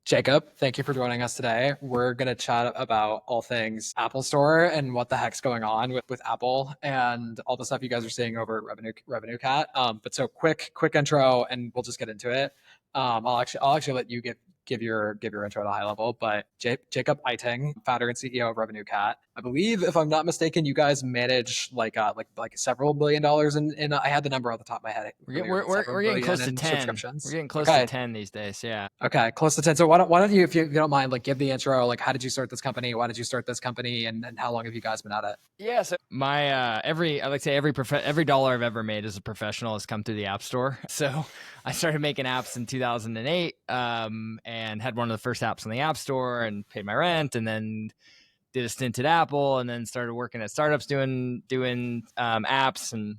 Jacob, thank you for joining us today. We're going to chat about all things Apple Store and what the heck's going on with Apple and all the stuff you guys are seeing over at Revenue Cat. But so quick intro, and we'll just get into it. I'll actually let you give your intro at a high level. But Jacob Eiting, founder and CEO of Revenue Cat. I believe, if I'm not mistaken, you guys manage like several $1 billion in I had the number off the top of my head. We're getting close to 10. Subscriptions. We're getting close to 10 these days. Yeah. Okay, close to 10. So why don't you, if you don't mind, like give the intro, like how did you start this company? Why did you start this company? And how long have you guys been at it? Yeah. So my every dollar I've ever made as a professional has come through the App Store. So I started making apps in 2008 and had one of the first apps on the App Store and paid my rent, and then did a stint at Apple, and then started working at startups doing apps and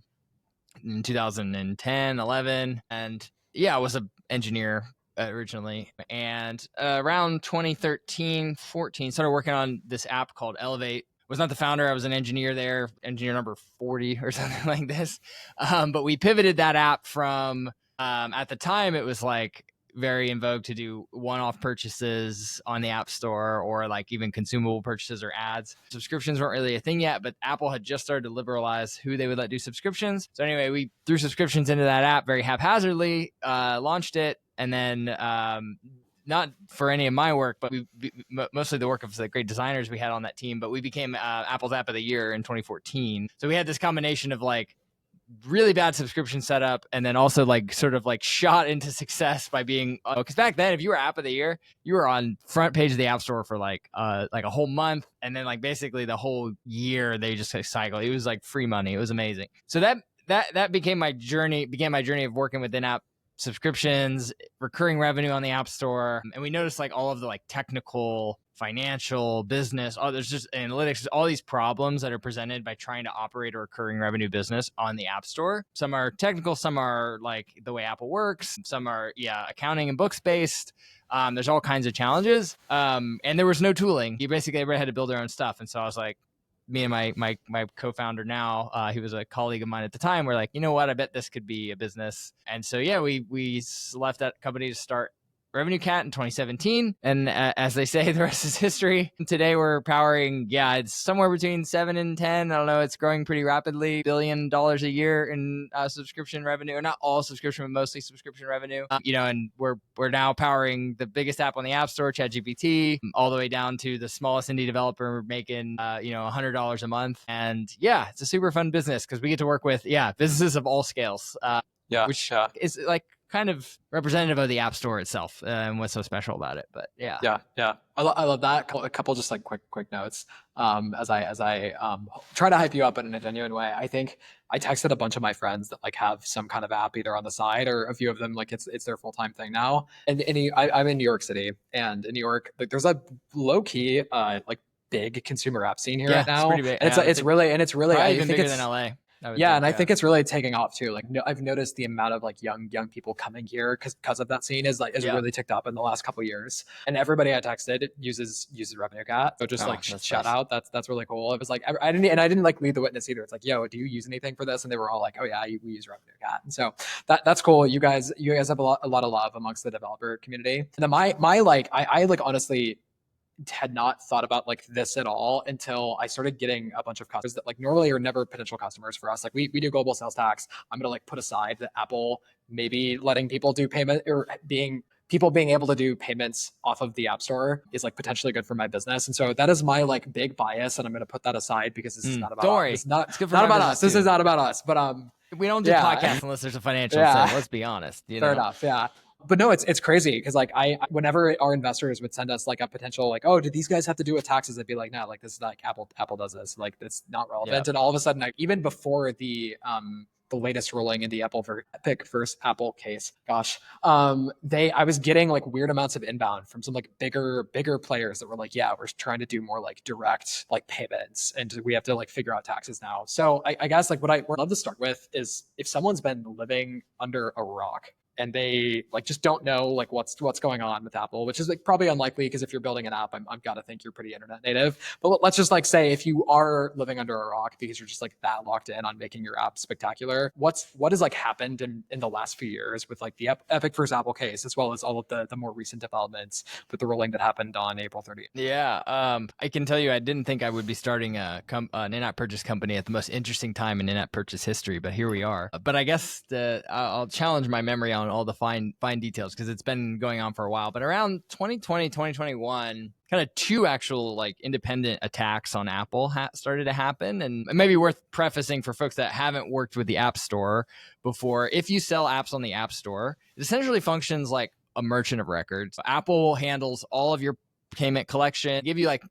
in 2010, 11. And yeah, I was an engineer originally, and around 2013, 14, started working on this app called Elevate. Was not the founder. I was an engineer there, engineer number 40 or something like this. But we pivoted that app from, at the time, it was like very in vogue to do one-off purchases on the App Store, or like even consumable purchases or ads. Subscriptions weren't really a thing yet, but Apple had just started to liberalize who they would let do subscriptions. So anyway, we threw subscriptions into that app very haphazardly, launched it, and then not for any of my work, but mostly the work of the great designers we had on that team, but we became Apple's App of the Year in 2014. So we had this combination of like really bad subscription setup, and then also like sort of like shot into success by being, because back then if you were App of the Year, you were on front page of the App Store for like a whole month, and then like basically the whole year they just like cycle. It was like free money. It was amazing. So that began my journey of working with in-app subscriptions, recurring revenue on the App Store. And we noticed like all of the like technical, financial, business, there's just analytics, all these problems that are presented by trying to operate a recurring revenue business on the App Store. Some are technical, some are like the way Apple works, some are accounting and books based. There's all kinds of challenges. And there was no tooling. Everybody had to build their own stuff. And so I was like, me and my co-founder now, he was a colleague of mine at the time. We're like, you know what? I bet this could be a business. And so, yeah, we left that company to start Revenue Cat in 2017. And as they say, the rest is history. Today we're powering, it's somewhere between 7 and 10. I don't know. It's growing pretty rapidly. $1 billion a year in subscription revenue, or not all subscription, but mostly subscription revenue. And we're now powering the biggest app on the App Store, ChatGPT, all the way down to the smallest indie developer making, $100 a month. And yeah, it's a super fun business because we get to work with, businesses of all scales, which is like kind of representative of the App Store itself and what's so special about it. But yeah. I love that. A couple just like quick notes as I try to hype you up in a genuine way. I think I texted a bunch of my friends that like have some kind of app either on the side, or a few of them like it's their full-time thing now. And I'm in New York City, and in New York like there's a low key like big consumer app scene here right now. It's pretty big. And it's really I even think bigger it's than LA. I think it's really taking off too. Like, I've noticed the amount of like young people coming here because of that scene is really ticked up in the last couple of years. And everybody I texted uses Revenue Cat. So just shout out. That's really cool. It was like I didn't like lead the witness either. It's like, yo, do you use anything for this? And they were all like, oh yeah, we use Revenue Cat. And so that's cool. You guys have a lot of love amongst the developer community. And then I honestly had not thought about like this at all until I started getting a bunch of customers that like normally are never potential customers for us. Like we do global sales tax. I'm going to like put aside that Apple maybe letting people do payment, or people being able to do payments off of the App Store is like potentially good for my business. And so that is my like big bias, and I'm going to put that aside because this is not about us. It's not about us. This is not about us. But we don't do podcasts unless there's a financial sale. Let's be honest. Fair enough. Yeah. But no, it's crazy because like whenever our investors would send us like a potential like, oh, do these guys have to do with taxes? I'd be like, no, like this is like Apple does this, like it's not relevant. Yep. And all of a sudden, like even before the latest ruling in the Epic versus Apple case, I was getting like weird amounts of inbound from some like bigger players that were like, yeah, we're trying to do more like direct like payments, and we have to like figure out taxes now. So I guess like what I'd love to start with is, if someone's been living under a rock and they like just don't know like what's going on with Apple, which is like probably unlikely because if you're building an app, I've got to think you're pretty internet native. But let's just like say if you are living under a rock because you're just like that locked in on making your app spectacular, what has like happened in the last few years with like the Epic first Apple case, as well as all of the more recent developments with the ruling that happened on April 30th? Yeah, I can tell you, I didn't think I would be starting an in-app purchase company at the most interesting time in in-app purchase history, but here we are. But I guess I'll challenge my memory on all the fine details because it's been going on for a while. But around 2020, 2021, kind of two actual like independent attacks on Apple started to happen. And it may be worth prefacing for folks that haven't worked with the App Store before. If you sell apps on the App Store, it essentially functions like a merchant of records. Apple handles all of your payment collection, give you like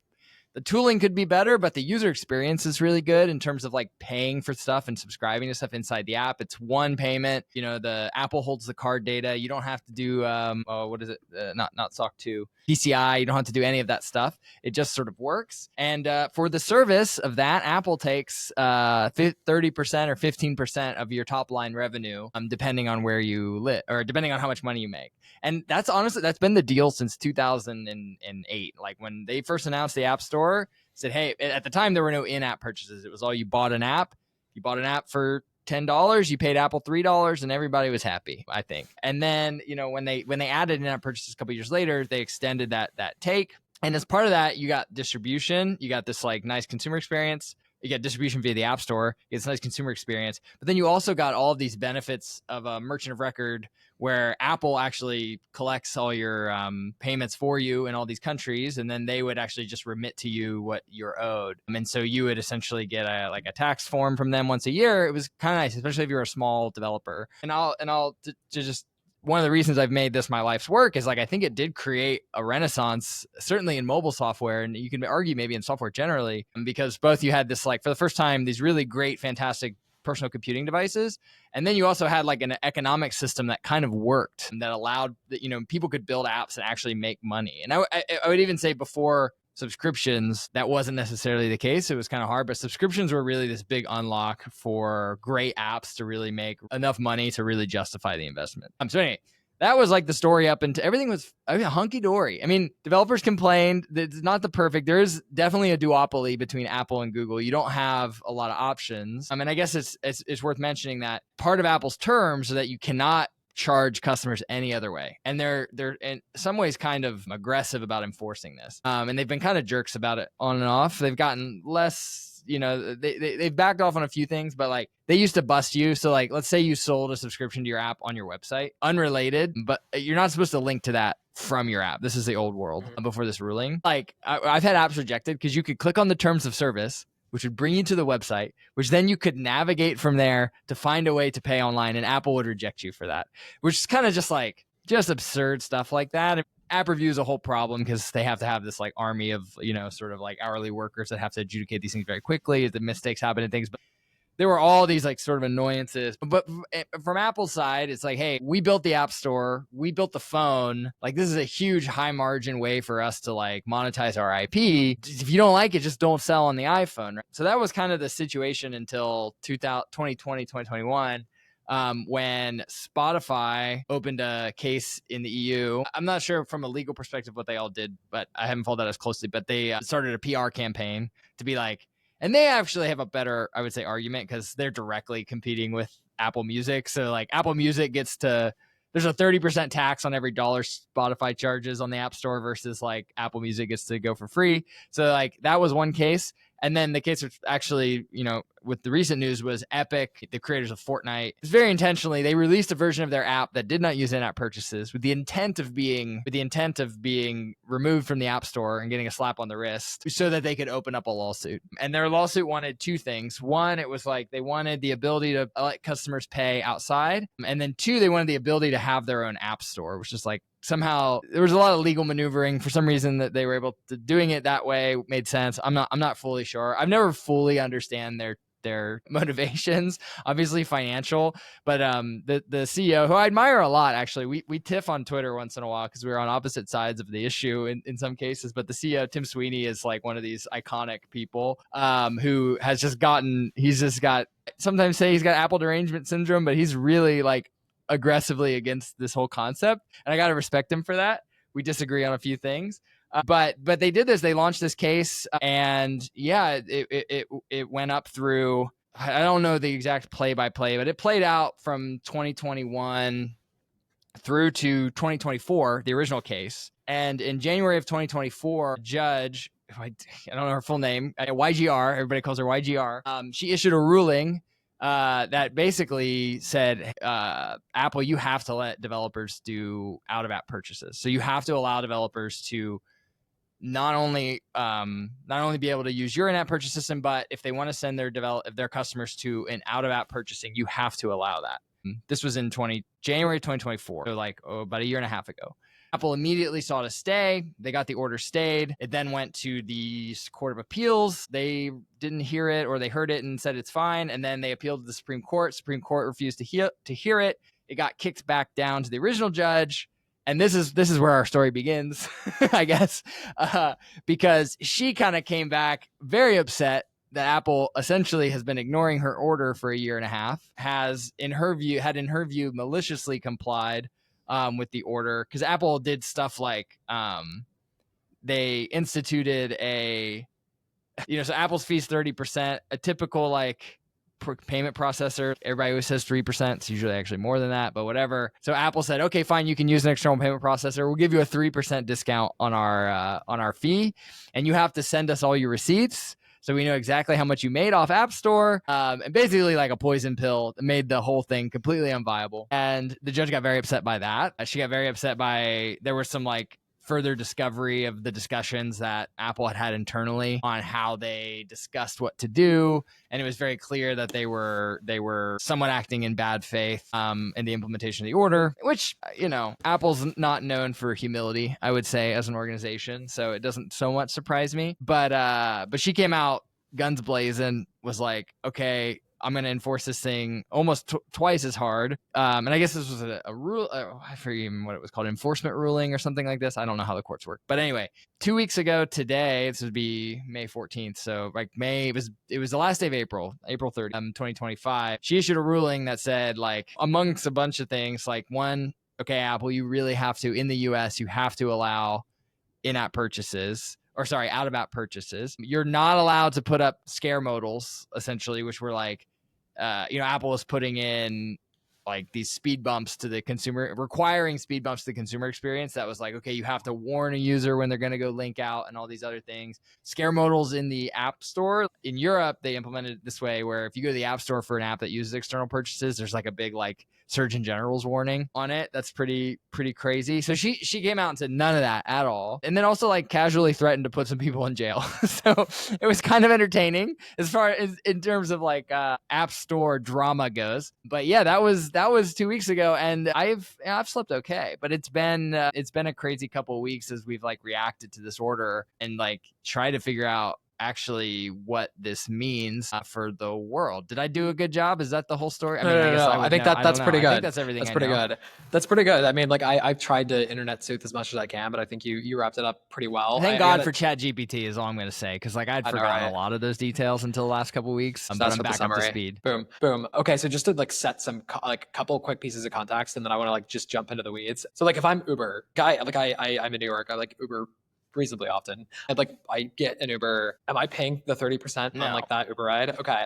the tooling could be better, but the user experience is really good in terms of like paying for stuff and subscribing to stuff inside the app. It's one payment. You know, the Apple holds the card data. You don't have to do what is it? Not SOC 2, PCI. You don't have to do any of that stuff. It just sort of works. And for the service of that, Apple takes 30% or 15% of your top line revenue, depending on where you live or depending on how much money you make. And that's been the deal since 2008. Like when they first announced the App Store, said, hey, at the time there were no in-app purchases. It was all you bought an app. You bought an app for $10, you paid Apple $3, and everybody was happy, I think. And then, you know, when they added in-app purchases a couple years later, they extended that take. And as part of that, you got distribution. You got this like nice consumer experience. You get distribution via the App Store. It's a nice consumer experience. But then you also got all of these benefits of a merchant of record where Apple actually collects all your payments for you in all these countries, and then they would actually just remit to you what you're owed. And so you would essentially get a tax form from them once a year. It was kind of nice, especially if you're a small developer. And I'll just one of the reasons I've made this my life's work is like I think it did create a renaissance, certainly in mobile software, and you can argue maybe in software generally, because both you had this like for the first time these really great, fantastic personal computing devices, and then you also had like an economic system that kind of worked and that allowed that, you know, people could build apps and actually make money. And I would even say before subscriptions, that wasn't necessarily the case. It was kind of hard, but subscriptions were really this big unlock for great apps to really make enough money to really justify the investment. So anyway, that was like the story up into everything was hunky dory. I mean, developers complained that it's not the perfect. There is definitely a duopoly between Apple and Google. You don't have a lot of options. I mean, I guess it's worth mentioning that part of Apple's terms are that you cannot charge customers any other way, and they're in some ways kind of aggressive about enforcing this, and they've been kind of jerks about it on and off. They've gotten less, you know, they've backed off on a few things, but like they used to bust you. So like let's say you sold a subscription to your app on your website unrelated, but you're not supposed to link to that from your app. This is the old world before this ruling. Like I've had apps rejected because you could click on the terms of service, which would bring you to the website, which then you could navigate from there to find a way to pay online, and Apple would reject you for that, which is kind of just absurd stuff like that. App review is a whole problem because they have to have this like army of, you know, sort of like hourly workers that have to adjudicate these things very quickly. The mistakes happen and things, but there were all these like sort of annoyances. But from Apple's side, it's like, hey, we built the App Store, we built the phone. Like this is a huge high margin way for us to like monetize our IP. If you don't like it, just don't sell on the iPhone. Right? So that was kind of the situation until 2020, 2021. When Spotify opened a case in the EU. I'm not sure from a legal perspective what they all did, but I haven't followed that as closely. But they started a PR campaign to be like, and they actually have a better, I would say, argument because they're directly competing with Apple Music. So like Apple Music there's a 30% tax on every dollar Spotify charges on the App Store versus like Apple Music gets to go for free. So like that was one case. And then the case which actually, you know, with the recent news was Epic, the creators of Fortnite. It's very intentionally, they released a version of their app that did not use in-app purchases with the intent of being removed from the App Store and getting a slap on the wrist so that they could open up a lawsuit. And their lawsuit wanted two things. One, it was like they wanted the ability to let customers pay outside. And then two, they wanted the ability to have their own app store, which is like somehow there was a lot of legal maneuvering for some reason that they were able to doing it that way made sense. I'm not fully sure. I've never fully understand their motivations, obviously financial, but the CEO, who I admire a lot, actually, we tiff on Twitter once in a while because we're on opposite sides of the issue in some cases, but the CEO, Tim Sweeney, is like one of these iconic people who has sometimes say he's got Apple derangement syndrome, but he's really like aggressively against this whole concept, and I got to respect him for that. We disagree on a few things. But they did this. They launched this case, and yeah, it went up through. I don't know the exact play by play, but it played out from 2021 through to 2024, the original case. And in January of 2024, judge, I don't know her full name, YGR, everybody calls her YGR. She issued a ruling that basically said, Apple, you have to let developers do out-of-app purchases. So you have to allow developers to not only be able to use your in-app purchase system, but if they want to send their customers to an out-of-app purchasing, you have to allow that. This was in January 2024, so about a year and a half ago. Apple immediately sought a stay. They got the order stayed. It then went to the Court of Appeals. They didn't hear it, or they heard it and said it's fine. And then they appealed to the Supreme Court. Supreme Court refused to hear it. It got kicked back down to the original judge. And this is where our story begins, I guess, because she kind of came back very upset that Apple essentially has been ignoring her order for a year and a half, had in her view maliciously complied with the order, because Apple did stuff like they instituted so Apple's fees 30%, a typical payment processor, everybody always says 3%. It's usually actually more than that, but whatever. So Apple said, okay, fine, you can use an external payment processor. We'll give you a 3% discount on our fee, and you have to send us all your receipts so we know exactly how much you made off App Store. And basically like a poison pill that made the whole thing completely unviable. And the judge got very upset by that. She got very upset there was some further discovery of the discussions that Apple had internally on how they discussed what to do. And it was very clear that they were somewhat acting in bad faith in the implementation of the order, which, Apple's not known for humility, I would say, as an organization. So it doesn't so much surprise me. But she came out guns blazing, was like, okay, I'm going to enforce this thing almost twice as hard. And I guess this was a rule. I forget even what it was called, enforcement ruling or something like this. I don't know how the courts work. But anyway, 2 weeks ago today, this would be May 14th. So it was the last day of April 30th, 2025. She issued a ruling that said, amongst a bunch of things, one, okay, Apple, you really have to, in the US, you have to allow in-app purchases. Out-of-app purchases. You're not allowed to put up scare modals, essentially, which were Apple was putting in these speed bumps to the consumer, requiring speed bumps to the consumer experience. That was okay, you have to warn a user when they're going to go link out and all these other things. Scare modals in the App Store. In Europe, they implemented it this way, where if you go to the App Store for an app that uses external purchases, there's a big Surgeon General's warning on it. That's pretty crazy. So she came out and said none of that at all. And then also casually threatened to put some people in jail. So it was kind of entertaining as far as in terms of App Store drama goes. But yeah, that was 2 weeks ago, and I've slept okay. But it's been a crazy couple of weeks as we've reacted to this order and try to figure out actually what this means for the world. Did I do a good job? Is that the whole story? I mean, No. I think that's pretty good. I think that's everything. That's pretty good. That's pretty good. I mean, I've tried to internet sleuth as much as I can, but I think you wrapped it up pretty well. Thank God for ChatGPT is all I'm going to say, because I'd forgotten a lot of those details until the last couple of weeks. But I'm back up to speed. Boom. Okay, so just to set some couple quick pieces of context, and then I want to just jump into the weeds. So if I'm Uber guy, I'm in New York, I Uber reasonably often. I get an Uber. Am I paying the 30% on that Uber ride? Okay.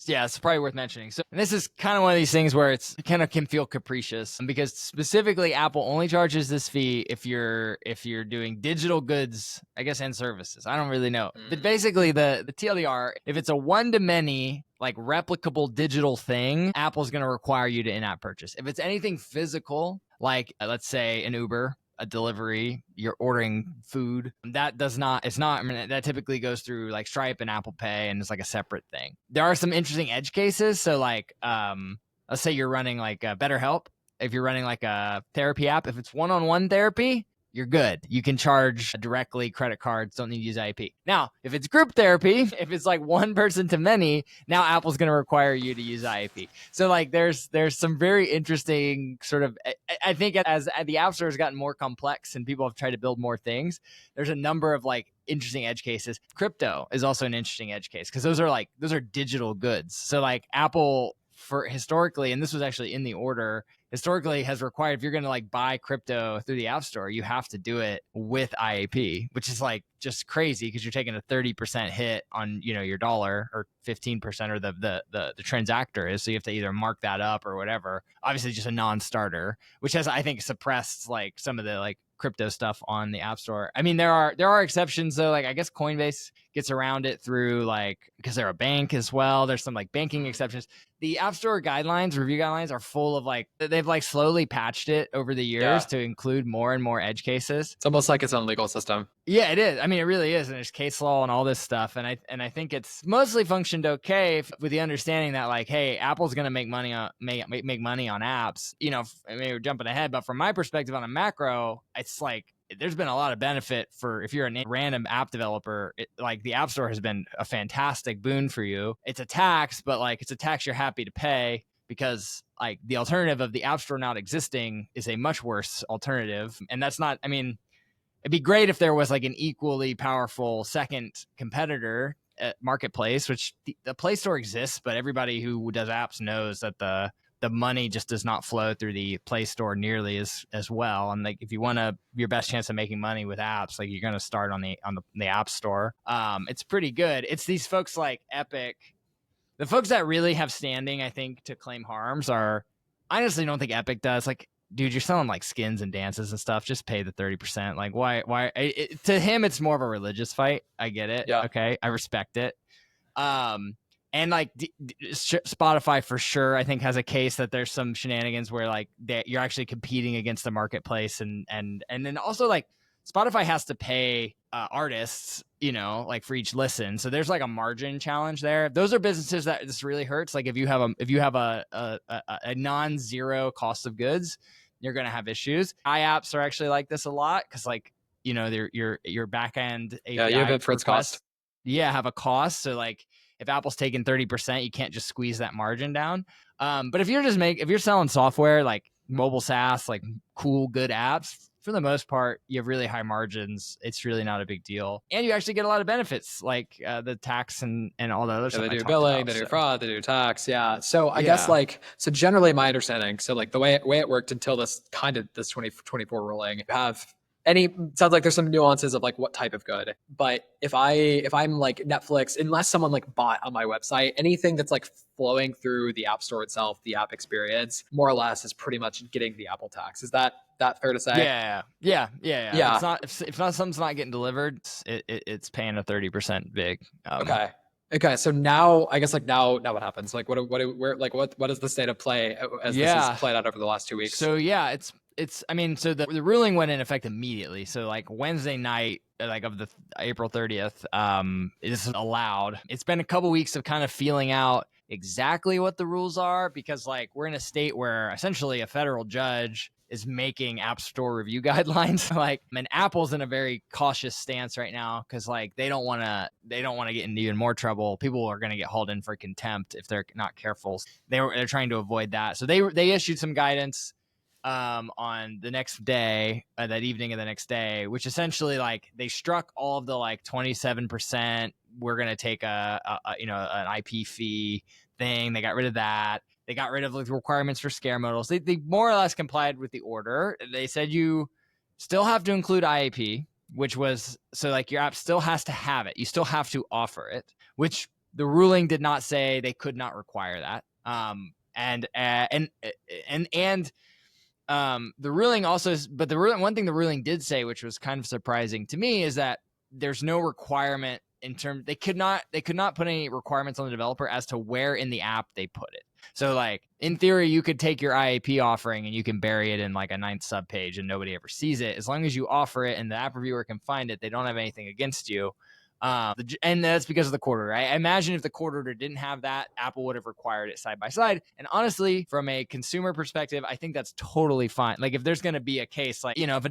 Yeah, it's probably worth mentioning. So this is kind of one of these things where it's kind of can feel capricious, because specifically Apple only charges this fee if you're doing digital goods, I guess, and services. I don't really know. But basically the TLDR, if it's a one-to-many replicable digital thing, Apple's going to require you to in-app purchase. If it's anything physical, let's say an Uber, a delivery, you're ordering food, that typically goes through Stripe and Apple Pay, and it's a separate thing. There are some interesting edge cases. So let's say you're running BetterHelp. If you're running a therapy app, if it's one-on-one therapy, you're good. You can charge directly, credit cards, don't need to use IAP. Now, if it's group therapy, if it's one person to many, now Apple's going to require you to use IAP. So there's some very interesting sort of, I think as the App Store has gotten more complex and people have tried to build more things, there's a number of interesting edge cases. Crypto is also an interesting edge case, because those are digital goods. So Apple for historically, and this was actually in the order, historically has required, if you're going to like buy crypto through the App Store, you have to do it with IAP, which is like just crazy because you're taking a 30% hit on, you know, your dollar, or 15% or the transactor is. So you have to either mark that up or whatever. Obviously just a non-starter, which has, I think, suppressed like some of the like crypto stuff on the App Store. I mean, there are exceptions though. Like I guess Coinbase gets around it through like, because they're a bank as well. There's some like banking exceptions. The App Store guidelines, review guidelines, are full of like, they've like slowly patched it over the years to include more and more edge cases. It's almost like its own legal system. Yeah, it is. I mean, it really is. And there's case law and all this stuff. And I think it's mostly functioned okay with the understanding that like, hey, Apple's going to make money on make money on apps. You know, I mean, we're jumping ahead, but from my perspective on a macro, it's like there's been a lot of benefit for if you're a random app developer. Like the App Store has been a fantastic boon for you. It's a tax, but like it's a tax you're happy to pay, because like the alternative of the App Store not existing is a much worse alternative. And that's not, I mean, it'd be great if there was like an equally powerful second competitor at marketplace, which the Play Store exists, but everybody who does apps knows that the money just does not flow through the Play Store nearly as well. And like, if you want your best chance of making money with apps, like you're going to start on the App Store. It's pretty good. It's these folks like Epic. The folks that really have standing, I think, to claim harms are, I honestly don't think Epic does. Like, dude, you're selling like skins and dances and stuff. Just pay the 30%. Like, why? To him, it's more of a religious fight. I get it. Yeah. Okay. I respect it. And like Spotify for sure, I think, has a case that there's some shenanigans where like you're actually competing against the marketplace, and then also like Spotify has to pay artists, you know, like for each listen. So there's like a margin challenge there. Those are businesses that this really hurts. Like if you have a non-zero cost of goods, you're gonna have issues. iApps are actually like this a lot because like, you know, your back end API, you have it for its cost. Yeah, have a cost. So like if Apple's taking 30%, you can't just squeeze that margin down. But if you're selling software like mobile SaaS, like cool, good apps, for the most part, you have really high margins. It's really not a big deal. And you actually get a lot of benefits like the tax and all the other stuff. They do billing, they do fraud, they do tax. Yeah. So I guess like, so generally my understanding, so like the way it worked until this 2024 ruling, you have sounds like there's some nuances of like what type of good, but if I'm like Netflix, unless someone like bought on my website, anything that's like flowing through the App Store itself, the app experience, more or less is pretty much getting the Apple tax. Is that fair to say? Yeah. It's not, if not, something's not getting delivered, it's paying a 30% big. Okay. So now, I guess like now what happens? Like what is the state of play as this has played out over the last 2 weeks? So yeah, I mean, so the ruling went in effect immediately. So like Wednesday night, like of the April 30th, is allowed. It's been a couple weeks of kind of feeling out exactly what the rules are, because like we're in a state where essentially a federal judge is making App Store review guidelines. Like, I mean, Apple's in a very cautious stance right now because like they don't want to get into even more trouble. People are going to get hauled in for contempt if they're not careful. They're trying to avoid that. So they issued some guidance on the next day, that evening of the next day, which essentially like they struck all of the like 27%. We're going to take an IP fee thing. They got rid of that. They got rid of like the requirements for scare modals. They more or less complied with the order. They said you still have to include IAP, which was, so like your app still has to have it. You still have to offer it, which the ruling did not say they could not require that. The ruling also, but one thing the ruling did say, which was kind of surprising to me, is that there's no requirement in terms, they could not put any requirements on the developer as to where in the app they put it. So like in theory, you could take your IAP offering and you can bury it in like a 9th subpage and nobody ever sees it. As long as you offer it and the app reviewer can find it, they don't have anything against you. And that's because of the court order. I imagine if the court order didn't have that, Apple would have required it side by side. And honestly, from a consumer perspective, I think that's totally fine. Like if there's going to be a case, like, you know, if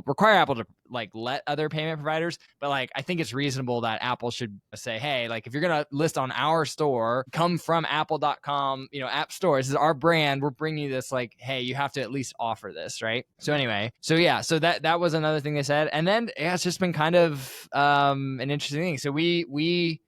require Apple to like let other payment providers, but like I think it's reasonable that Apple should say, hey, like if you're going to list on our store, come from apple.com, you know, app store, this is our brand, we're bringing you this, like, hey, you have to at least offer this, right? So anyway, so that was another thing they said. And then it's just been kind of an interesting thing. So we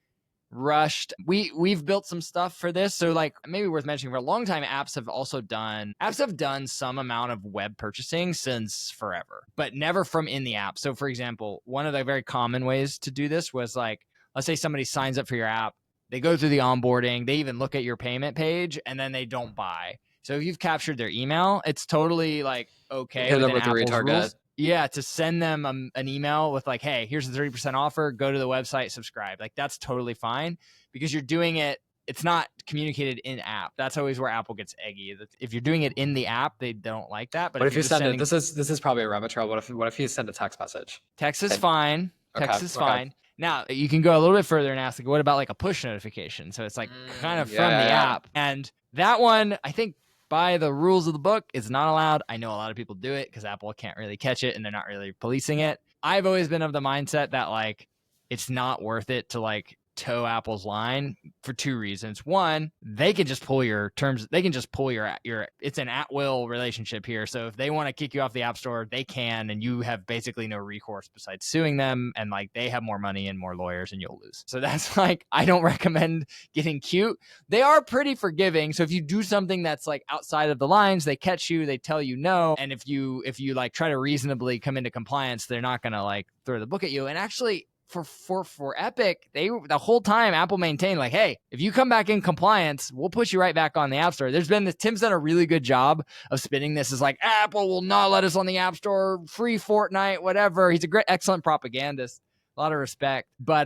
rushed. We've built some stuff for this. So like maybe worth mentioning, for a long time, apps have done some amount of web purchasing since forever, but never from in the app. So for example, one of the very common ways to do this was like, let's say somebody signs up for your app, they go through the onboarding, they even look at your payment page, and then they don't buy. So if you've captured their email, it's totally like okay within Apple's rules. Yeah, to send them an email with like, hey, here's the 30% offer, go to the website, subscribe. Like that's totally fine because you're doing it. It's not communicated in app. That's always where Apple gets eggy. If you're doing it in the app, they don't like that. But what if you send it? This is probably a rabbit trail. What if you send a text message? Text is fine. Text is fine. Now you can go a little bit further and ask, like, what about like a push notification? So it's like kind of from the app. And that one, I think by the rules of the book, is not allowed. I know a lot of people do it because Apple can't really catch it and they're not really policing it. I've always been of the mindset that like it's not worth it to like toe Apple's line for two reasons. One, they can just pull your terms. They can just pull your it's an at-will relationship here. So if they want to kick you off the App Store, they can, and you have basically no recourse besides suing them. And like they have more money and more lawyers and you'll lose. So that's like, I don't recommend getting cute. They are pretty forgiving. So if you do something that's like outside of the lines, they catch you, they tell you no. And if you like try to reasonably come into compliance, they're not going to like throw the book at you. And actually, for Epic, the whole time Apple maintained like, hey, if you come back in compliance, we'll put you right back on the App Store. Tim's done a really good job of spinning this as like, Apple will not let us on the App Store, free Fortnite, whatever. He's excellent propagandist, a lot of respect. But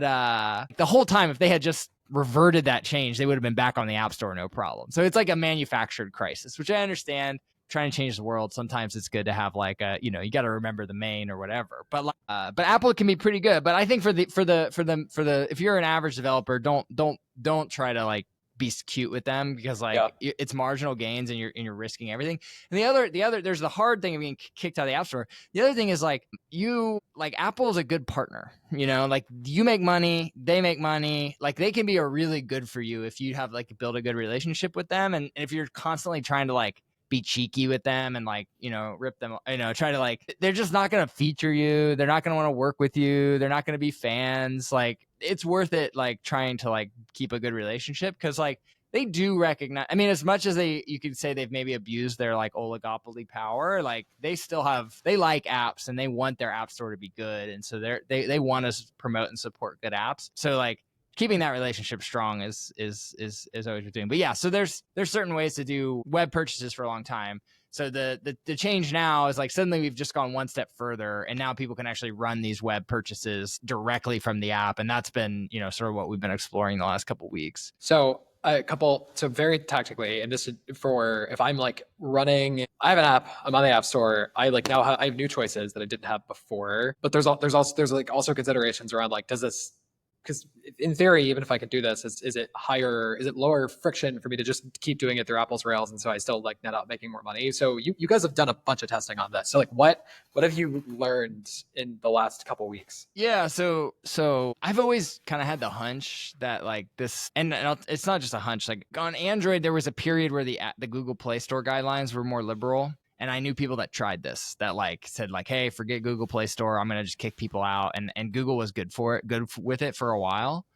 the whole time, if they had just reverted that change, they would have been back on the App Store, no problem. So it's like a manufactured crisis, which I understand. Trying to change the world, sometimes it's good to have like a, you got to remember the main or whatever. But Apple can be pretty good. But I think for the if you're an average developer, don't try to like be cute with them because like it's marginal gains and you're risking everything. And the other there's the hard thing of being kicked out of the App Store. The other thing is like Apple is a good partner. Like you make money, they make money. Like they can be a really good for you if you have like build a good relationship with them, and if you're constantly trying to like be cheeky with them and like, rip them, try to like, they're just not going to feature you. They're not going to want to work with you. They're not going to be fans. Like it's worth it, like trying to like keep a good relationship. Cause like they do recognize, I mean, as much as you could say they've maybe abused their like oligopoly power, like they like apps and they want their app store to be good. And so they want to promote and support good apps. So like, keeping that relationship strong is always what doing. But yeah, so there's certain ways to do web purchases for a long time. So the change now is like suddenly we've just gone one step further, and now people can actually run these web purchases directly from the app, and that's been sort of what we've been exploring the last couple of weeks. So very tactically, and just for if I'm like running, I have an app, I'm on the App Store, I like now I have new choices that I didn't have before. But there's also considerations around like, does this, because in theory, even if I could do this, is it lower friction for me to just keep doing it through Apple's rails, and so I still like net out making more money? So you guys have done a bunch of testing on this. So like, what have you learned in the last couple weeks? Yeah, so I've always kind of had the hunch that like this, and it's not just a hunch. Like on Android, there was a period where the Google Play Store guidelines were more liberal. And I knew people that tried this, that like said like, hey, forget Google Play Store. I'm going to just kick people out. And Google was good with it for a while.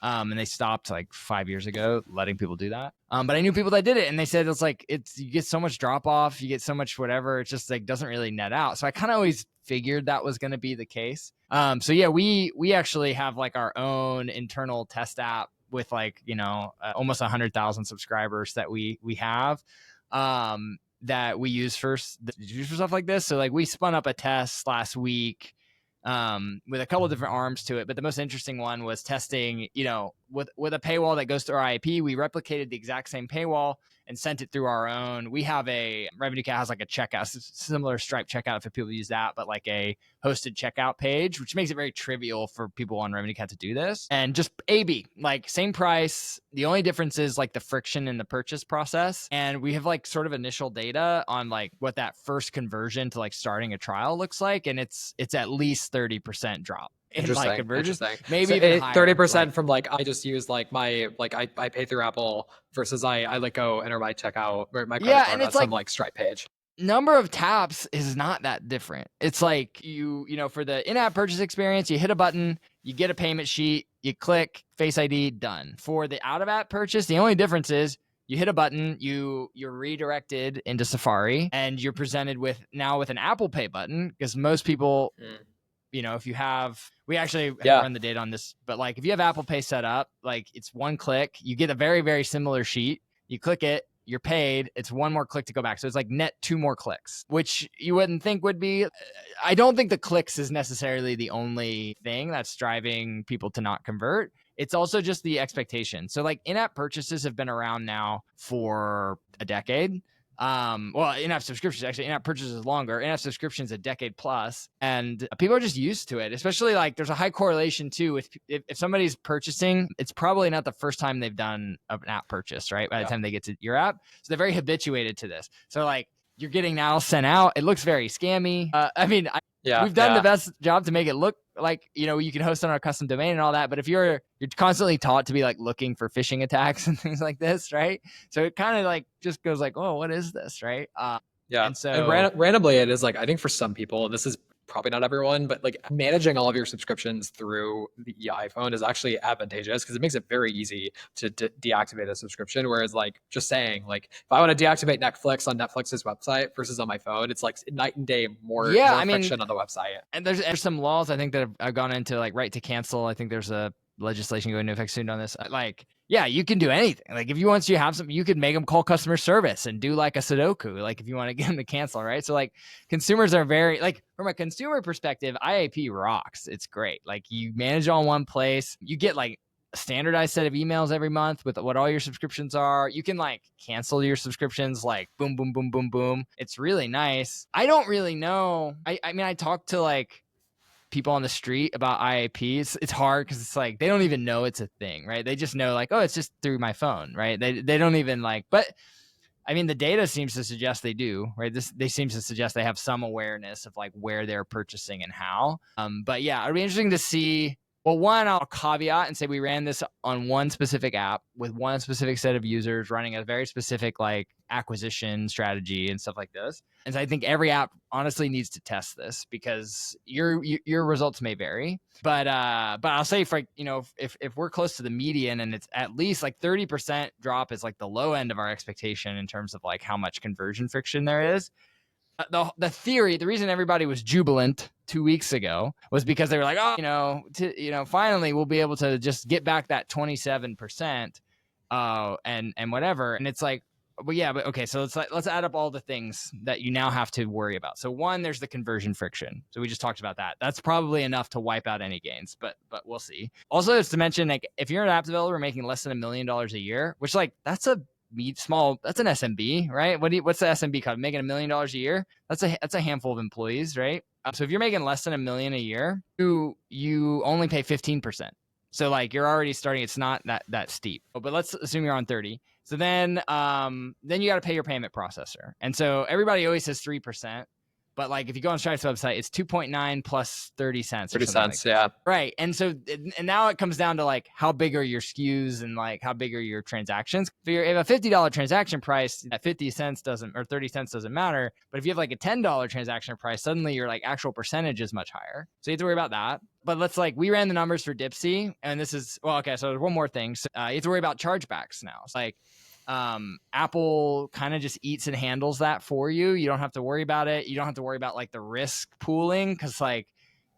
And they stopped like 5 years ago letting people do that. But I knew people that did it, and they said it's like, you get so much drop off, you get so much whatever. It just like doesn't really net out. So I kind of always figured that was going to be the case. So yeah, we actually have like our own internal test app with like, almost 100,000 subscribers that we have. That we use for stuff like this. So like we spun up a test last week with a couple of different arms to it. But the most interesting one was testing, with a paywall that goes through our IP. We replicated the exact same paywall and sent it through our own. We have a Revenue Cat has like a checkout, similar Stripe checkout if people use that, but like a hosted checkout page, which makes it very trivial for people on Revenue Cat to do this. And just A/B, like same price. The only difference is like the friction in the purchase process. And we have like sort of initial data on like what that first conversion to like starting a trial looks like. And it's at least 30% drop. Interesting. Like Interesting. Maybe so even higher, 30% like, from like I just use like my like I pay through Apple versus I like go enter my checkout or my credit card and on it's some like Stripe page. Number of taps is not that different. It's like you know, for the in-app purchase experience, you hit a button, you get a payment sheet, you click Face ID, done. For the out of app purchase, the only difference is you hit a button, you're redirected into Safari, and you're presented with an Apple Pay button, because most people, if you have, we actually run the data on this, but like if you have Apple Pay set up, like it's one click, you get a very, very similar sheet. You click it, you're paid. It's one more click to go back. So it's like net 2 more clicks, which you wouldn't think would be. I don't think the clicks is necessarily the only thing that's driving people to not convert. It's also just the expectation. So like in-app purchases have been around now for a decade. In-app subscriptions, actually, in-app purchases is longer. In-app subscriptions a decade plus, and people are just used to it. Especially like there's a high correlation too with if somebody's purchasing, it's probably not the first time they've done an app purchase, right? By the time they get to your app, so they're very habituated to this. So like you're getting now sent out, it looks very scammy. We've done the best job to make it look like, you can host on our custom domain and all that. But if you're constantly taught to be like looking for phishing attacks and things like this, right? So it kind of like just goes like, oh, what is this, right? And randomly, it is like, I think for some people, this is probably not everyone, but like managing all of your subscriptions through the iPhone is actually advantageous because it makes it very easy to deactivate a subscription. Whereas like just saying like, if I want to deactivate Netflix on Netflix's website versus on my phone, it's like night and day more friction on the website. And there's some laws I think that have gone into like right to cancel. I think there's a legislation going into effect soon on this. Like, yeah, you can do anything. Like if you have something, you could make them call customer service and do like a Sudoku, like if you want to get them to cancel, right? So like consumers are very, like from a consumer perspective, IAP rocks. It's great. Like you manage it all in one place. You get like a standardized set of emails every month with what all your subscriptions are. You can like cancel your subscriptions like boom, boom, boom, boom, boom. It's really nice. I don't really know. I mean, I talked to like people on the street about IAPs. It's hard because it's like they don't even know it's a thing, right? They just know like, oh, it's just through my phone, right? They don't even like, but I mean, the data seems to suggest they do, right? They seem to suggest they have some awareness of like where they're purchasing and how. But yeah, it'll be interesting to see. Well, one, I'll caveat and say we ran this on one specific app with one specific set of users running a very specific like acquisition strategy and stuff like this. And so I think every app honestly needs to test this because your results may vary. But I'll say if we're close to the median and it's at least like 30% drop is like the low end of our expectation in terms of like how much conversion friction there is. The theory, the reason everybody was jubilant 2 weeks ago was because they were like, oh, finally we'll be able to just get back that 27%, and whatever. And it's like, well, yeah, but okay, so let's add up all the things that you now have to worry about. So one, there's the conversion friction. So we just talked about that. That's probably enough to wipe out any gains, but we'll see. Also, it's to mention like if you're an app developer making less than $1 million a year, which like that's an SMB, right? What's the SMB called? Making $1 million a year? That's a handful of employees, right? So if you're making less than $1 million a year, you only pay 15%. So like you're already starting. It's not that steep. But let's assume you're on 30. So then you got to pay your payment processor. And so everybody always says 3%. But like if you go on Stripe's website, it's 2.9 plus 30 cents. 30 cents, yeah. Right. And so and now it comes down to like how big are your SKUs and like how big are your transactions. If a $50 transaction price at 50 cents doesn't or 30 cents doesn't matter. But if you have like a $10 transaction price, suddenly your like actual percentage is much higher. So you have to worry about that. But we ran the numbers for Dipsy, and this is, well, okay, so there's one more thing. So, you have to worry about chargebacks now. It's like Apple kind of just eats and handles that for you. You don't have to worry about it. You don't have to worry about like the risk pooling because like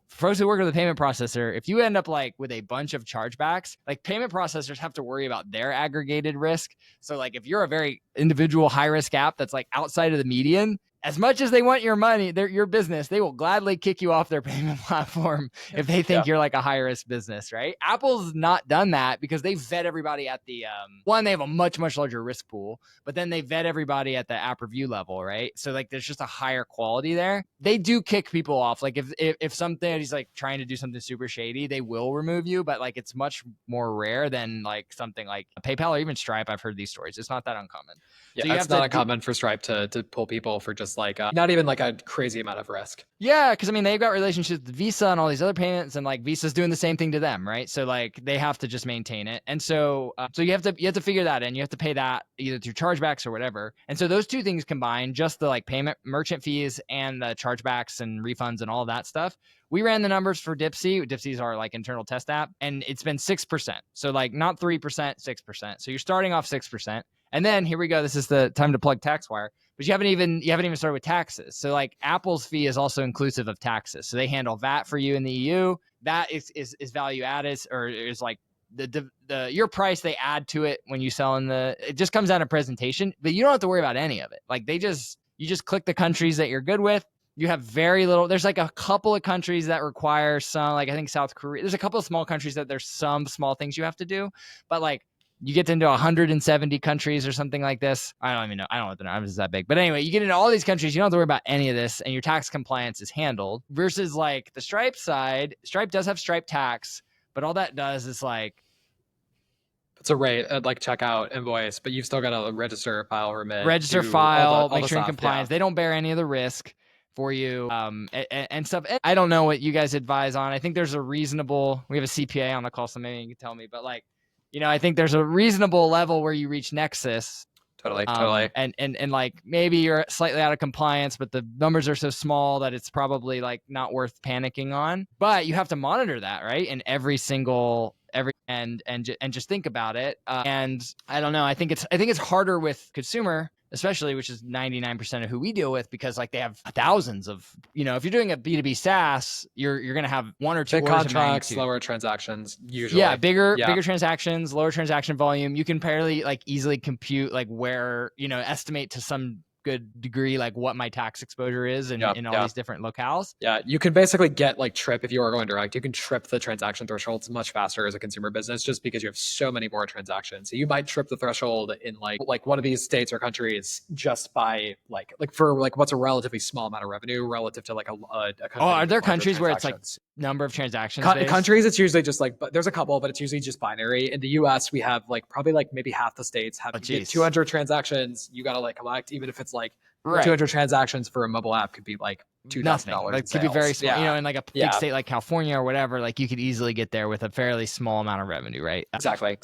for folks who work with a payment processor, if you end up like with a bunch of chargebacks, like payment processors have to worry about their aggregated risk. So like if you're a very individual high risk app that's like outside of the median, as much as they want your money, your business, they will gladly kick you off their payment platform if they think you're like a high risk business, right? Apple's not done that because they vet everybody at the one, they have a much, much larger risk pool, but then they vet everybody at the app review level, right? So like there's just a higher quality there. They do kick people off. Like if somebody's like trying to do something super shady, they will remove you, but like it's much more rare than like something like PayPal or even Stripe. I've heard these stories. It's not that uncommon. Yeah, so it's not uncommon for Stripe to pull people for just just like not even like a crazy amount of risk. Yeah, because I mean they've got relationships with Visa and all these other payments, and like Visa's doing the same thing to them, right? So like they have to just maintain it, and so you have to figure that in. You have to pay that either through chargebacks or whatever. And so those two things combined, just the like payment merchant fees and the chargebacks and refunds and all of that stuff. We ran the numbers for Dipsy. Dipsy's our like internal test app, and it's been 6%. So like not 3%, 6%. So you're starting off 6%. And then here we go. This is the time to plug TaxWire. But you haven't even started with taxes. So like Apple's fee is also inclusive of taxes. So they handle VAT for you in the EU. That is value added, or is like the your price they add to it when you sell it just comes out of presentation, but you don't have to worry about any of it. Like you just click the countries that you're good with. You have very little. There's like a couple of countries that require some, like I think South Korea. There's a couple of small countries that there's some small things you have to do, but like you get into 170 countries or something like this. I don't even know. I don't know what the numbers is that big. But anyway, you get into all these countries, you don't have to worry about any of this, and your tax compliance is handled. Versus like the Stripe side, Stripe does have Stripe tax, but all that does is like it's a rate like checkout invoice, but you've still got to register, file, remit, make sure you're in compliance. Yeah. They don't bear any of the risk for you and stuff. I don't know what you guys advise on. I think there's we have a CPA on the call, so maybe you can tell me, but like, I think there's a reasonable level where you reach Nexus. Totally. And like maybe you're slightly out of compliance, but the numbers are so small that it's probably like not worth panicking on. But you have to monitor that, right? And and just think about it. And I don't know. I think it's harder with consumer, especially, which is 99% of who we deal with, because like they have thousands of, if you're doing a B2B SaaS, you're going to have one or two big contracts, lower transactions usually. Yeah, bigger transactions, lower transaction volume. You can fairly like easily compute like where, estimate to some good degree like what my tax exposure is in all these different locales. Yeah, you can basically get like trip, if you are going direct, you can trip the transaction thresholds much faster as a consumer business, just because you have so many more transactions. So you might trip the threshold in like one of these states or countries just by like for like what's a relatively small amount of revenue relative to like a country. Oh, are there countries where it's like number of transactions? Countries, it's usually just like, but there's a couple, but it's usually just binary. In the US, we have like probably like maybe half the states have 200 transactions. You got to like collect, even if it's like 200 transactions for a mobile app could be like $2,000. Like could be very small, in like a big state like California or whatever. Like you could easily get there with a fairly small amount of revenue, right? Exactly.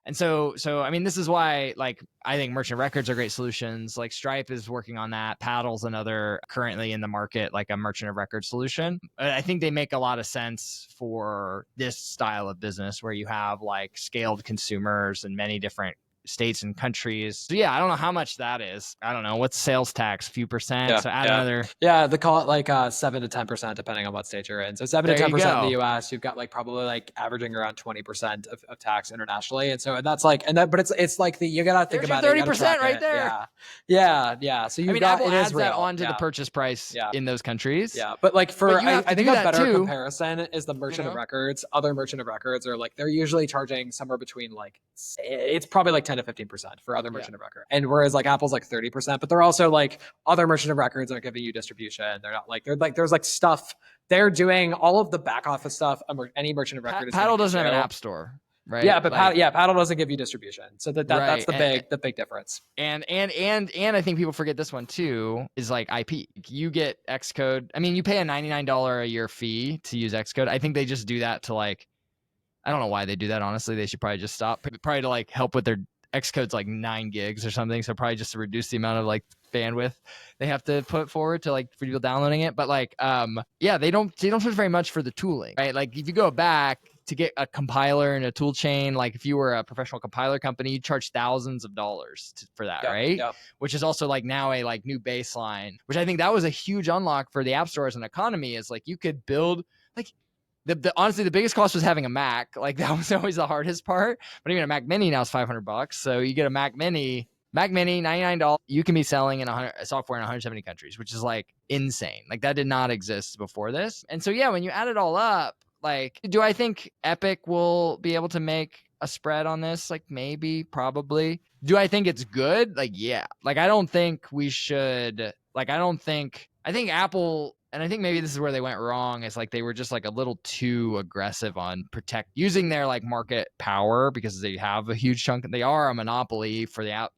And so I mean, this is why like I think merchant records are great solutions. Like Stripe is working on that. Paddle's another currently in the market, like a merchant of record solution. I think they make a lot of sense for this style of business where you have like scaled consumers in many different states and countries. So yeah, I don't know how much that is. I don't know what's sales tax, few percent. So add another. Yeah, they call it like 7 to 10% depending on what state you're in. So 7 to 10% in the US, you've got like probably like averaging around 20% of tax internationally. And so that's like, but it's like you gotta think about 30% right there. Yeah. So you've got Apple adds that onto the purchase price in those countries. Yeah, but like I think a better comparison is the merchant of records. Other merchant of records are like they're usually charging somewhere between like it's probably like 10 to 15% for other merchant of record. And whereas like Apple's like 30%, but they're also like other merchant of records are giving you distribution. They're not like, there's like stuff, they're doing all of the back office stuff. Any merchant of record Paddle doesn't have an app store, right? Yeah, but Paddle doesn't give you distribution. So that's the big difference. And I think people forget this one too, is like IP. You get Xcode. I mean, you pay a $99 a year fee to use Xcode. I think they just do that to like, I don't know why they do that. Honestly, they should probably just stop. Probably to like help with their Xcode's like 9 gigs or something, so probably just to reduce the amount of like bandwidth they have to put forward to like for people downloading it. But like they don't charge very much for the tooling, right? Like if you go back to get a compiler and a tool chain, like if you were a professional compiler company, you charge thousands of dollars for that, right? Which is also like now a like new baseline, which I think that was a huge unlock for the app store as an economy, is like you could build like honestly, the biggest cost was having a Mac. Like that was always the hardest part. But even a Mac Mini now is $500. So you get a Mac Mini, $99. You can be selling in software in 170 countries, which is like insane. Like that did not exist before this. And so yeah, when you add it all up, like, do I think Epic will be able to make a spread on this? Like maybe, probably. Do I think it's good? Like yeah. Like I don't think we should. Like I think Apple and I think maybe this is where they went wrong, is like they were just like a little too aggressive on using their like market power, because they have a huge chunk. They are a monopoly for the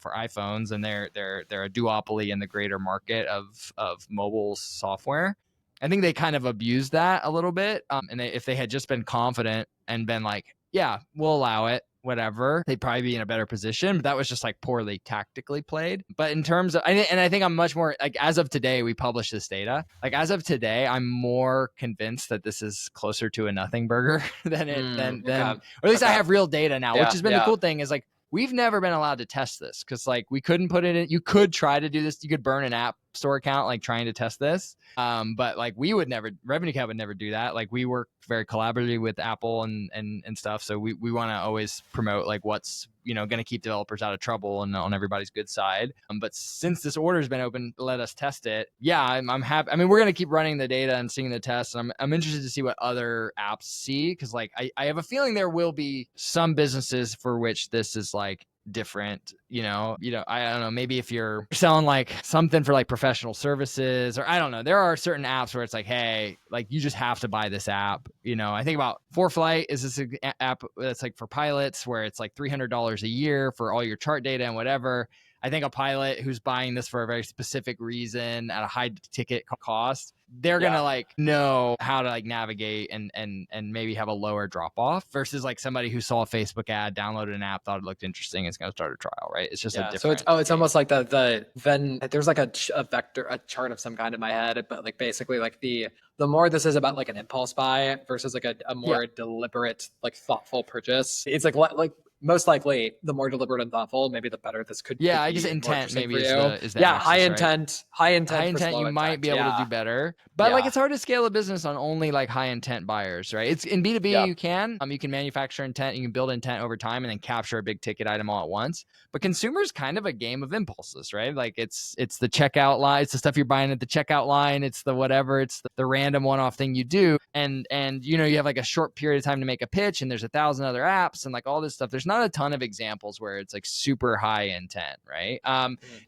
for iPhones, and they're a duopoly in the greater market of mobile software. I think they kind of abused that a little bit. And if they had just been confident and been like, yeah, we'll allow it, whatever, they'd probably be in a better position. But that was just like poorly tactically played. But in terms of, and I think I'm much more like, as of today, we publish this data. Like as of today, I'm more convinced that this is closer to a nothing burger than or at least I have real data now, which has been the cool thing, is like, we've never been allowed to test this because like we couldn't put it in. You could try to do this. You could burn an app store account like trying to test this. But like we would never, Revenue Cat would never do that. Like we work very collaboratively with Apple and stuff. So we want to always promote like what's, going to keep developers out of trouble and on everybody's good side. But since this order has been open, let us test it. Yeah, I'm happy. I mean, we're going to keep running the data and seeing the tests. And I'm interested to see what other apps see. Cause like, I have a feeling there will be some businesses for which this is like different, I don't know, maybe if you're selling like something for like professional services, or I don't know, there are certain apps where it's like, hey, like you just have to buy this app. I think about ForeFlight is this app that's like for pilots where it's like $300 a year for all your chart data and whatever. I think a pilot who's buying this for a very specific reason at a high ticket cost, they're going to like know how to like navigate and maybe have a lower drop off versus like somebody who saw a Facebook ad, downloaded an app, thought it looked interesting, is going to start a trial, right? It's just a different. So it's almost like the Venn, there's like a vector, a chart of some kind in my head, but like basically like the more this is about like an impulse buy versus like a more deliberate, like thoughtful purchase. It's like most likely, the more deliberate and thoughtful, maybe the better this could. Yeah, I guess intent maybe is the high intent. High intent, you might be able to do better, but like it's hard to scale a business on only like high intent buyers, right? It's in B2B you can manufacture intent, you can build intent over time, and then capture a big ticket item all at once. But consumer's kind of a game of impulses, right? Like it's the checkout line, it's the stuff you're buying at the checkout line, it's the whatever, it's the random one-off thing you do, and you have like a short period of time to make a pitch, and there's 1,000 other apps and like all this stuff. There's not a ton of examples where it's like super high intent, right?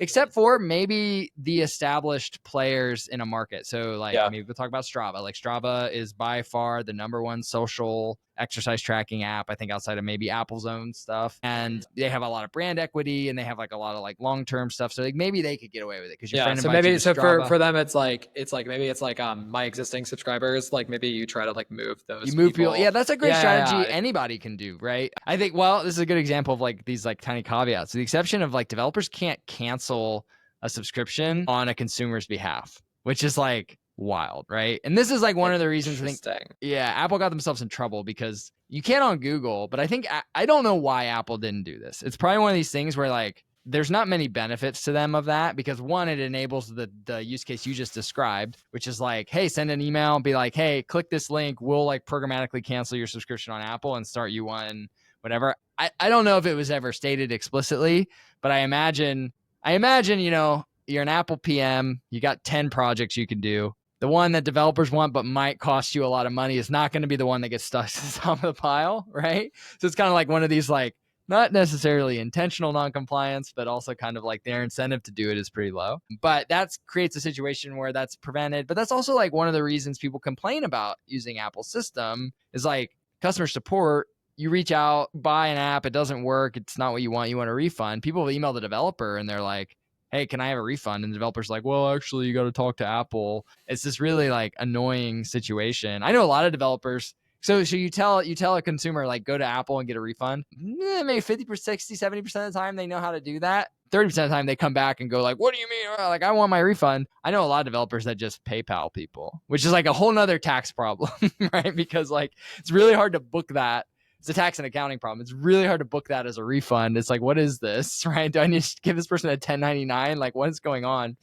Except for maybe the established players in a market. So like, I mean, we'll talk about Strava. Like Strava is by far the number one social exercise tracking app, I think, outside of maybe Apple's own stuff. And they have a lot of brand equity, and they have like a lot of like long-term stuff. So like maybe they could get away with it because your friend invites you to Strava. For them, it's like maybe it's like my existing subscribers, like maybe you try to like move those. You move people. Yeah, that's a great strategy. Anybody can do, right? I think, well, this is a good example of like these like tiny caveats. So the exception of like developers can't cancel a subscription on a consumer's behalf, which is like wild, right? And this is like one of the reasons I think, Apple got themselves in trouble because you can on Google, but I think I don't know why Apple didn't do this. It's probably one of these things where like there's not many benefits to them of that, because one, it enables the use case you just described, which is like, hey, send an email and be like, hey, click this link, we'll like programmatically cancel your subscription on Apple and start you one, whatever. I don't know if it was ever stated explicitly, but I imagine, you're an Apple PM, you got 10 projects you can do. The one that developers want but might cost you a lot of money is not going to be the one that gets stuck to the top of the pile, right? So it's kind of like one of these like not necessarily intentional non-compliance, but also kind of like their incentive to do it is pretty low. But that creates a situation where that's prevented. But that's also like one of the reasons people complain about using Apple's system is like customer support. You reach out, buy an app, it doesn't work, it's not what you want a refund. People will email the developer and they're like, hey, can I have a refund? And the developer's like, well, actually, you got to talk to Apple. It's this really like annoying situation. I know a lot of developers. So you tell a consumer, like, go to Apple and get a refund. Maybe 50%, 60, 70% of the time they know how to do that. 30% of the time they come back and go like, what do you mean? Like, I want my refund. I know a lot of developers that just PayPal people, which is like a whole nother tax problem, right? Because like, it's really hard to book that. It's a tax and accounting problem. It's really hard to book that as a refund. It's like, what is this, right? Do I need to give this person a 1099? Like, what is going on?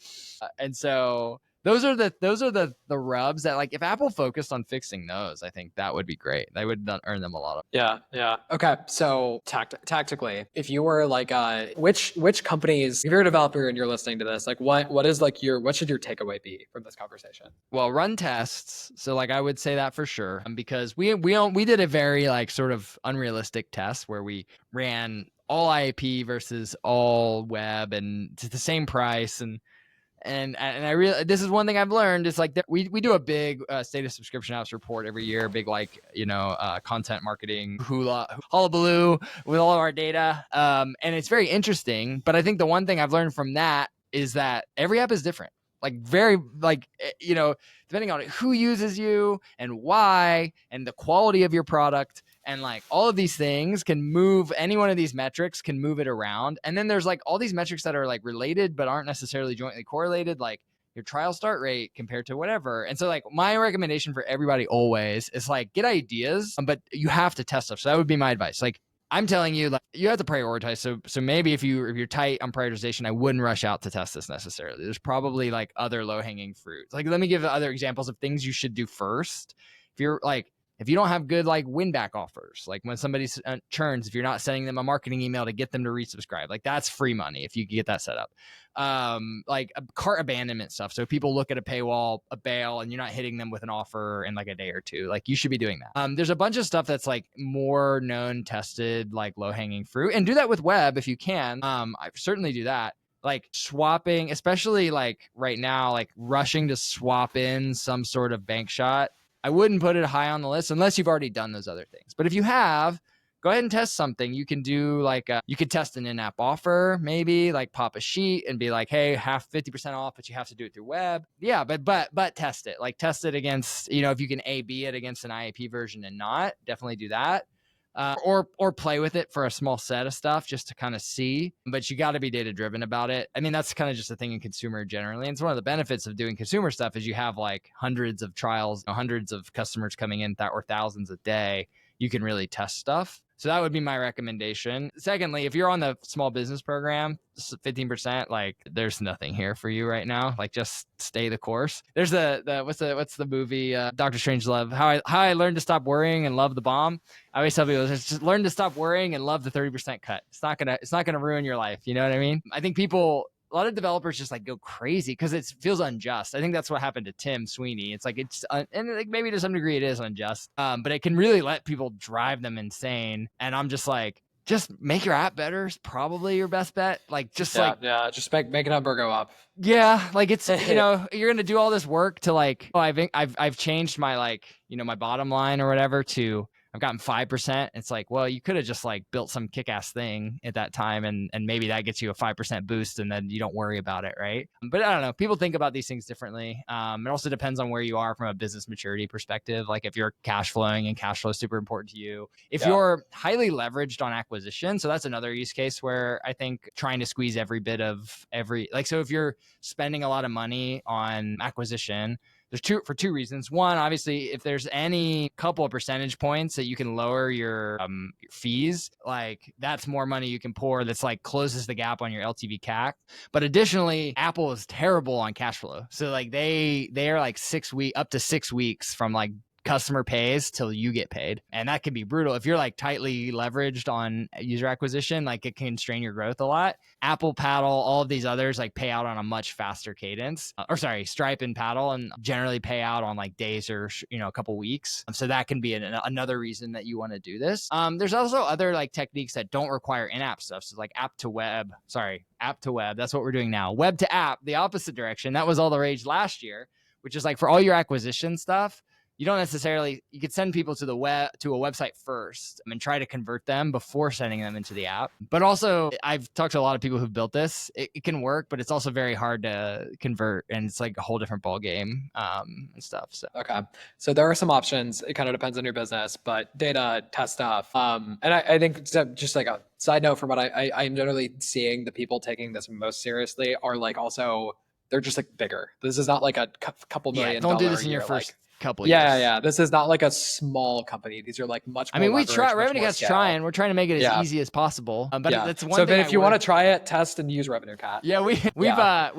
And so those are the rubs that, like, if Apple focused on fixing those, I think that would be great. They would earn them a lot of. Yeah. Okay. So tactically, if you were like, which companies, if you're a developer and you're listening to this, like what should your takeaway be from this conversation? Well, run tests. So like, I would say that for sure, because we did a very like sort of unrealistic test where we ran all IAP versus all web and to the same price. And I really, this is one thing I've learned. It's like we do a big state of subscription apps report every year, big like, content marketing hullabaloo with all of our data. And it's very interesting. But I think the one thing I've learned from that is that every app is different. Like very like, depending on who uses you and why and the quality of your product. And like all of these things can move, any one of these metrics can move it around. And then there's like all these metrics that are like related, but aren't necessarily jointly correlated, like your trial start rate compared to whatever. And so like my recommendation for everybody always is like get ideas, but you have to test stuff. So that would be my advice. Like I'm telling you, like you have to prioritize. So maybe if you're tight on prioritization, I wouldn't rush out to test this necessarily. There's probably like other low hanging fruit. Like let me give other examples of things you should do first. If you don't have good like win back offers, like when somebody churns, if you're not sending them a marketing email to get them to resubscribe, like that's free money if you get that set up. Like cart abandonment stuff. So people look at a paywall, a bail, and you're not hitting them with an offer in like a day or two. Like you should be doing that. There's a bunch of stuff that's like more known, tested, like low hanging fruit, and do that with web if you can. I certainly do that. Like swapping, especially like right now, like rushing to swap in some sort of bank shot. I wouldn't put it high on the list unless you've already done those other things. But if you have, go ahead and test something. You can do like, you could test an in-app offer, maybe like pop a sheet and be like, hey, 50% off, but you have to do it through web. Yeah, but test it. Like test it against, if you can A/B it against an IAP version and not, definitely do that. Or play with it for a small set of stuff just to kind of see, but you got to be data driven about it. I mean, that's kind of just a thing in consumer generally. And it's one of the benefits of doing consumer stuff is you have like hundreds of trials, hundreds of customers coming in or thousands a day. You can really test stuff. So that would be my recommendation. Secondly, if you're on the small business program, 15%, like there's nothing here for you right now. Like just stay the course. There's what's the movie, Dr. Strangelove, how I learned to stop worrying and love the bomb. I always tell people just learn to stop worrying and love the 30% cut. It's not gonna ruin your life. You know what I mean? I think a lot of developers just like go crazy because it feels unjust. I think that's what happened to Tim Sweeney. It's like and like maybe to some degree it is unjust, but it can really let people drive them insane. And I'm just like, just make your app better is probably your best bet. Like just just make a number go up. Yeah, like it's you're gonna do all this work to like, I've changed my like my bottom line or whatever to I've gotten 5%. It's like, well, you could have just like built some kick-ass thing at that time and maybe that gets you a 5% boost and then you don't worry about it, right? But I don't know. People think about these things differently. It also depends on where you are from a business maturity perspective. Like if you're cash flowing and cash flow is super important to you. If you're highly leveraged on acquisition, so that's another use case where I think trying to squeeze every bit of so if you're spending a lot of money on acquisition, for two reasons. One, obviously, if there's any couple of percentage points that you can lower your fees, like that's more money you can pour. That's like closes the gap on your LTV CAC. But additionally, Apple is terrible on cash flow. So like they are like up to 6 weeks from like customer pays till you get paid. And that can be brutal. If you're like tightly leveraged on user acquisition, like it can strain your growth a lot. Apple, Paddle, all of these others like pay out on a much faster cadence. Stripe and Paddle and generally pay out on like days or a couple weeks. So that can be another reason that you want to do this. There's also other like techniques that don't require in-app stuff. So like app to web. That's what we're doing now. Web to app, the opposite direction. That was all the rage last year, which is like for all your acquisition stuff, you could send people to a website first and try to convert them before sending them into the app. But also I've talked to a lot of people who've built this. It can work, but it's also very hard to convert and it's like a whole different ball game and stuff. So. Okay. So there are some options. It kind of depends on your business, but data, test stuff. And I think just like a side note from what I'm generally seeing, the people taking this most seriously are like also, they're just like bigger. This is not like a couple million. Don't do this in your first couple years. Yeah. This is not like a small company. These are like much more. I mean, we try. RevenueCat's trying. We're trying to make it as easy as possible. But that's one thing. So if you want to try it, test and use RevenueCat. Yeah, we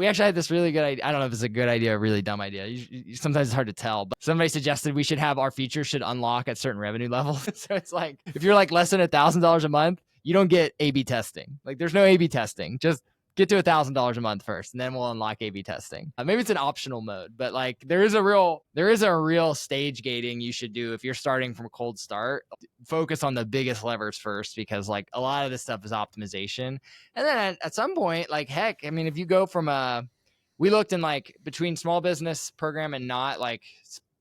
actually had this really good idea. I don't know if it's a good idea or a really dumb idea. Sometimes it's hard to tell. But somebody suggested we should have our features should unlock at certain revenue levels. So it's like if you're like less than $1,000 a month, you don't get A/B testing. Like there's no A/B testing. Just get to $1,000 a month first, and then we'll unlock A/B testing. Maybe it's an optional mode, but like there is a real stage gating you should do if you're starting from a cold start. Focus on the biggest levers first, because like a lot of this stuff is optimization, and then at some point, like heck, I mean, if you go from we looked in like between small business program and not, like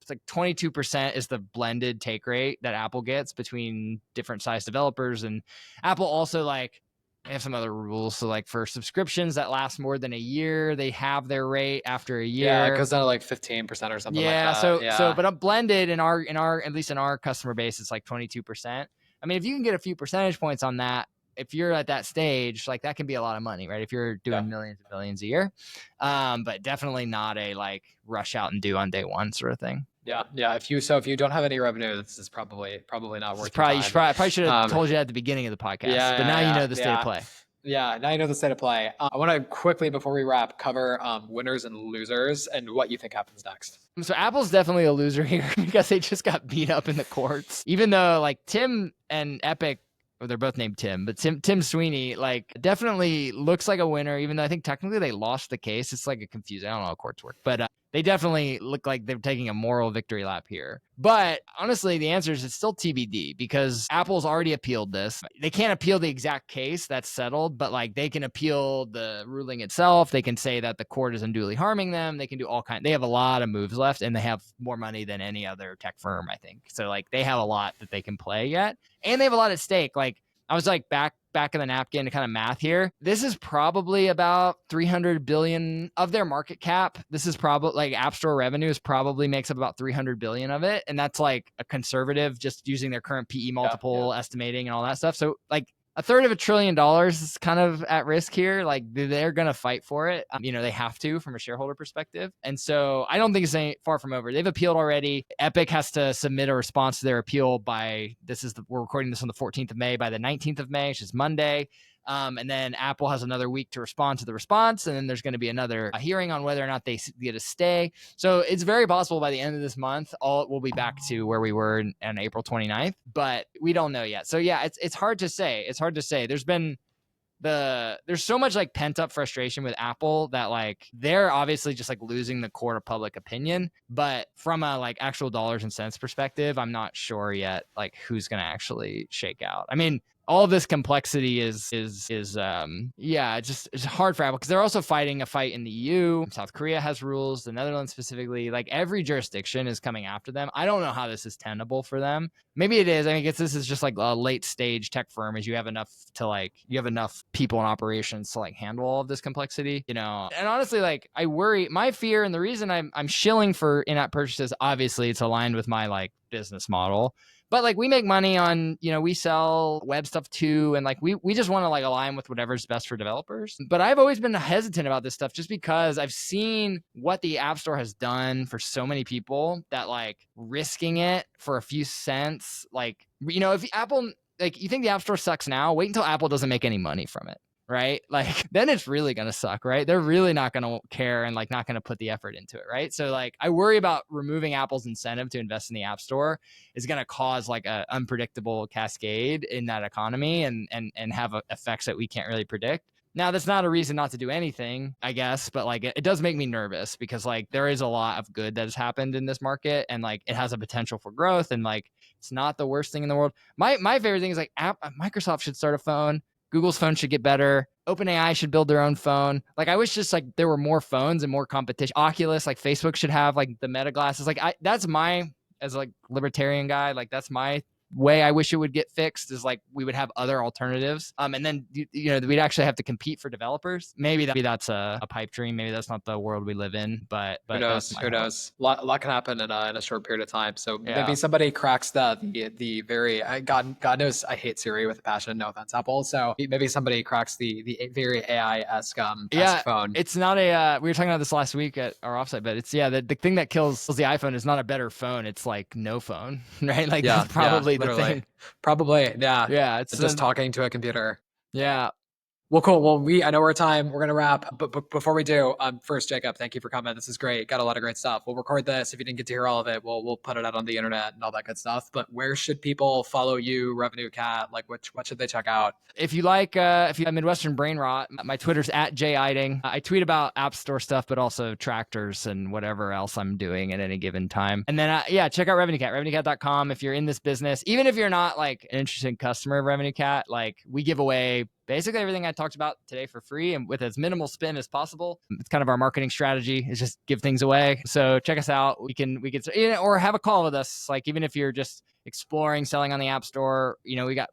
it's like 22% is the blended take rate that Apple gets between different size developers. And Apple also like, they have some other rules. So like for subscriptions that last more than a year, they have their rate after a year. Yeah, it goes down to like 15% or something like that. So but I'm blended in our at least in our customer base, it's like 22%. I mean, if you can get a few percentage points on that, if you're at that stage, like that can be a lot of money, right? If you're doing millions and millions a year, but definitely not a like rush out and do on day one sort of thing. Yeah. If you don't have any revenue, this is probably not worth it. Probably should have told you at the beginning of the podcast. But now you know the state of play. Yeah, now you know the state of play. I want to quickly, before we wrap, cover winners and losers and what you think happens next. So Apple's definitely a loser here because they just got beat up in the courts. Even though like Tim and Epic, well, they're both named Tim, but Tim Sweeney like definitely looks like a winner, even though I think technically they lost the case. It's like a confusing, I don't know how courts work, but they definitely look like they're taking a moral victory lap here. But honestly, the answer is it's still TBD because Apple's already appealed this. They can't appeal the exact case that's settled, but like they can appeal the ruling itself. They can say that the court is unduly harming them. They can do all kinds. They have a lot of moves left, and they have more money than any other tech firm, I think. So like they have a lot that they can play yet, and they have a lot at stake. Like I was like back of the napkin to kind of math here. This is probably about 300 billion of their market cap. This is probably like App Store revenues probably makes up about 300 billion of it. And that's like a conservative, just using their current PE multiple estimating and all that stuff. So like a third of $1 trillion is kind of at risk here. Like they're going to fight for it. They have to from a shareholder perspective. And so I don't think it's any far from over. They've appealed already. Epic has to submit a response to their appeal by, we're recording this on the 14th of May, by the 19th of May, which is Monday. And then Apple has another week to respond to the response. And then there's going to be another hearing on whether or not they get a stay. So it's very possible by the end of this month, we'll be back to where we were on April 29th, but we don't know yet. So yeah, it's hard to say. It's hard to say. There's so much like pent up frustration with Apple that like they're obviously just like losing the court of public opinion. But from a like actual dollars and cents perspective, I'm not sure yet like who's going to actually shake out. I mean, all of this complexity is it's hard for Apple because they're also fighting a fight in the EU. South Korea has rules, the Netherlands specifically, like every jurisdiction is coming after them. I don't know how this is tenable for them. Maybe it is. I mean, I guess this is just like a late stage tech firm as you have enough people in operations to like handle all of this complexity, And honestly, like I worry, my fear and the reason I'm shilling for in-app purchases, obviously it's aligned with my like business model. But like we make money on, we sell web stuff too. And like we just want to like align with whatever's best for developers. But I've always been hesitant about this stuff just because I've seen what the App Store has done for so many people that like risking it for a few cents, like, if Apple, like you think the App Store sucks now, wait until Apple doesn't make any money from it. Right? Like then it's really going to suck, right? They're really not going to care and like not going to put the effort into it. Right. So like I worry about removing Apple's incentive to invest in the App Store is going to cause like an unpredictable cascade in that economy and have effects that we can't really predict. Now, that's not a reason not to do anything, I guess, but like it does make me nervous because like there is a lot of good that has happened in this market and like it has a potential for growth and like it's not the worst thing in the world. My favorite thing is like Microsoft should start a phone. Google's phone should get better. OpenAI should build their own phone. Like I wish just like there were more phones and more competition. Oculus, like Facebook should have like the Meta glasses. Like that's my, as like libertarian guy, like that's my way I wish it would get fixed is like we would have other alternatives. And then we'd actually have to compete for developers. Maybe that's a pipe dream. Maybe that's not the world we live in. But who knows? Who knows? A lot can happen in a short period of time. So maybe somebody cracks the very God knows I hate Siri with a passion. No offense, Apple. So maybe somebody cracks the very AI-esque phone. It's not a. We were talking about this last week at our offsite, but it's the thing that kills the iPhone is not a better phone. It's like no phone, right? Like that's probably the thing. Probably, yeah. Yeah, it's just talking to a computer. Yeah. Well, cool. Well, I know we're at time. We're going to wrap. But before we do, first, Jacob, thank you for coming. This is great. Got a lot of great stuff. We'll record this. If you didn't get to hear all of it, we'll put it out on the internet and all that good stuff. But where should people follow you, Revenue Cat? Like, what should they check out? If you like, if you have Midwestern brain rot, my Twitter's at @Eiting. I tweet about App Store stuff, but also tractors and whatever else I'm doing at any given time. And then, check out Revenue Cat, revenuecat.com. If you're in this business, even if you're not like an interested customer of Revenue Cat, like we give away basically everything I talked about today for free and with as minimal spin as possible. It's kind of our marketing strategy, is just give things away. So check us out. We can, or have a call with us. Like, even if you're just exploring selling on the App Store, we got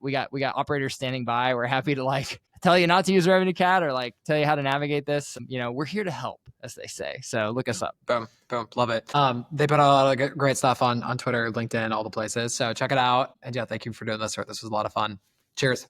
operators standing by. We're happy to like tell you not to use Revenue Cat or like tell you how to navigate this. We're here to help, as they say. So look us up. Boom. Love it. They put out a lot of great stuff on Twitter, LinkedIn, all the places. So check it out. And yeah, thank you for doing this. This was a lot of fun. Cheers.